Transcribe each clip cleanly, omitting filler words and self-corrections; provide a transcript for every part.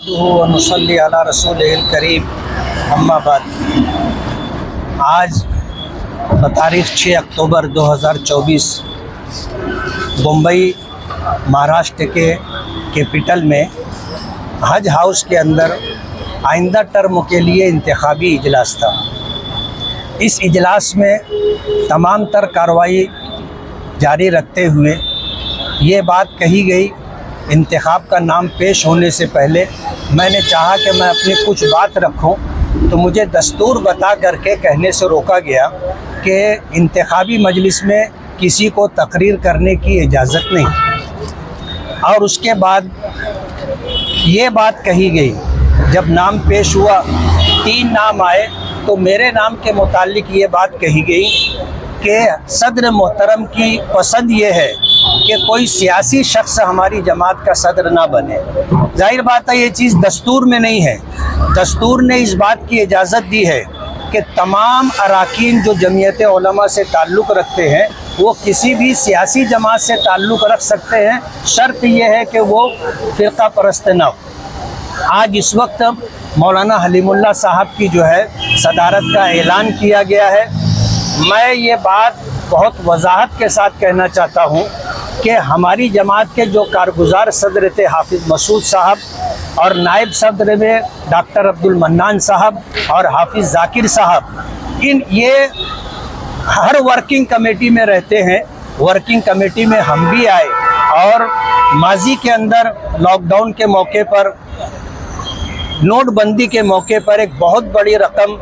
ونصلی علی رسول الکریم اما بعد۔ آج بتاریخ 6 اکتوبر 2024 بمبئی مہاراشٹر کے کیپٹل میں حج ہاؤس کے اندر آئندہ ٹرم کے لیے انتخابی اجلاس تھا۔ اس اجلاس میں تمام تر کارروائی جاری رکھتے ہوئے یہ بات کہی گئی، انتخاب کا نام پیش ہونے سے پہلے میں نے چاہا کہ میں اپنی کچھ بات رکھوں، تو مجھے دستور بتا کر کے کہنے سے روکا گیا کہ انتخابی مجلس میں کسی کو تقریر کرنے کی اجازت نہیں۔ اور اس کے بعد یہ بات کہی گئی، جب نام پیش ہوا 3 نام آئے تو میرے نام کے متعلق یہ بات کہی گئی کہ صدر محترم کی پسند یہ ہے کہ کوئی سیاسی شخص ہماری جماعت کا صدر نہ بنے۔ ظاہر بات ہے یہ چیز دستور میں نہیں ہے۔ دستور نے اس بات کی اجازت دی ہے کہ تمام اراکین جو جمعیت علماء سے تعلق رکھتے ہیں وہ کسی بھی سیاسی جماعت سے تعلق رکھ سکتے ہیں، شرط یہ ہے کہ وہ فرقہ پرست نہ ہو۔ آج اس وقت مولانا حلیم اللہ صاحب کی جو ہے صدارت کا اعلان کیا گیا ہے۔ میں یہ بات بہت وضاحت کے ساتھ کہنا چاہتا ہوں کہ ہماری جماعت کے جو کارگزار صدر تھے حافظ مسعود صاحب، اور نائب صدر میں ڈاکٹر عبد المنان صاحب اور حافظ ذاکر صاحب، یہ ہر ورکنگ کمیٹی میں رہتے ہیں۔ ورکنگ کمیٹی میں ہم بھی آئے، اور ماضی کے اندر لاک ڈاؤن کے موقع پر، نوٹ بندی کے موقع پر ایک بہت بڑی رقم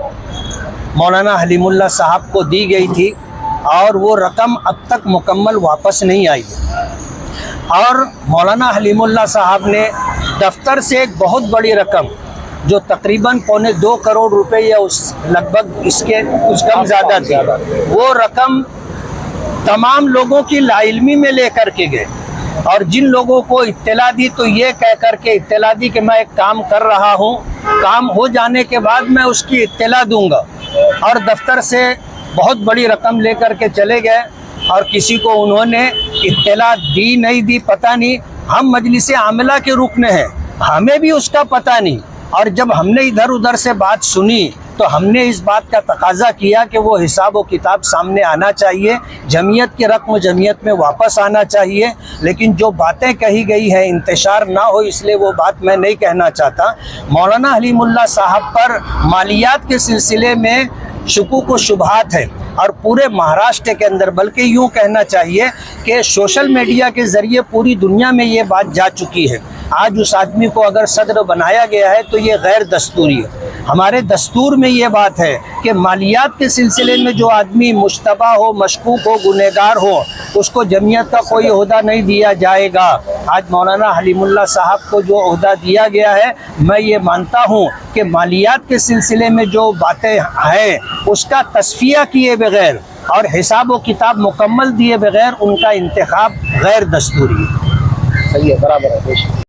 مولانا حلیم اللہ صاحب کو دی گئی تھی، اور وہ رقم اب تک مکمل واپس نہیں آئی۔ اور مولانا حلیم اللہ صاحب نے دفتر سے ایک بہت بڑی رقم، جو تقریباً 2.25 کروڑ روپے یا لگ بھگ اس کے کچھ کم زیادہ تھی، وہ رقم تمام لوگوں کی لا علمی میں لے کر کے گئے، اور جن لوگوں کو اطلاع دی تو یہ کہہ کر کے اطلاع دی کہ میں ایک کام کر رہا ہوں، کام ہو جانے کے بعد میں اس کی اطلاع دوں گا، اور دفتر سے بہت بڑی رقم لے کر کے چلے گئے، اور کسی کو انہوں نے اطلاع دی نہیں دی پتہ نہیں۔ ہم مجلس عاملہ کے رکن ہیں، ہمیں بھی اس کا پتہ نہیں، اور جب ہم نے ادھر ادھر سے بات سنی تو ہم نے اس بات کا تقاضا کیا کہ وہ حساب و کتاب سامنے آنا چاہیے، جمعیت کی رقم جمعیت میں واپس آنا چاہیے۔ لیکن جو باتیں کہی گئی ہیں انتشار نہ ہو، اس لیے وہ بات میں نہیں کہنا چاہتا۔ مولانا حلیم اللہ صاحب پر مالیات کے سلسلے میں شکوک و شبہات ہے، اور پورے مہاراشٹر کے اندر، بلکہ یوں کہنا چاہیے کہ سوشل میڈیا کے ذریعے پوری دنیا میں یہ بات جا چکی ہے۔ آج اس آدمی کو اگر صدر بنایا گیا ہے تو یہ غیر دستوری ہے۔ ہمارے دستور میں یہ بات ہے کہ مالیات کے سلسلے میں جو آدمی مشتبہ ہو، مشکوک ہو، گنہگار ہو، اس کو جمعیت کا کوئی عہدہ نہیں دیا جائے گا۔ آج مولانا حلیم اللہ صاحب کو جو عہدہ دیا گیا ہے، میں یہ مانتا ہوں کہ مالیات کے سلسلے میں جو باتیں ہیں اس کا تصفیہ کیے بغیر اور حساب و کتاب مکمل دیے بغیر ان کا انتخاب غیر دستوری ہے۔ صحیح ہے، برابر ہے۔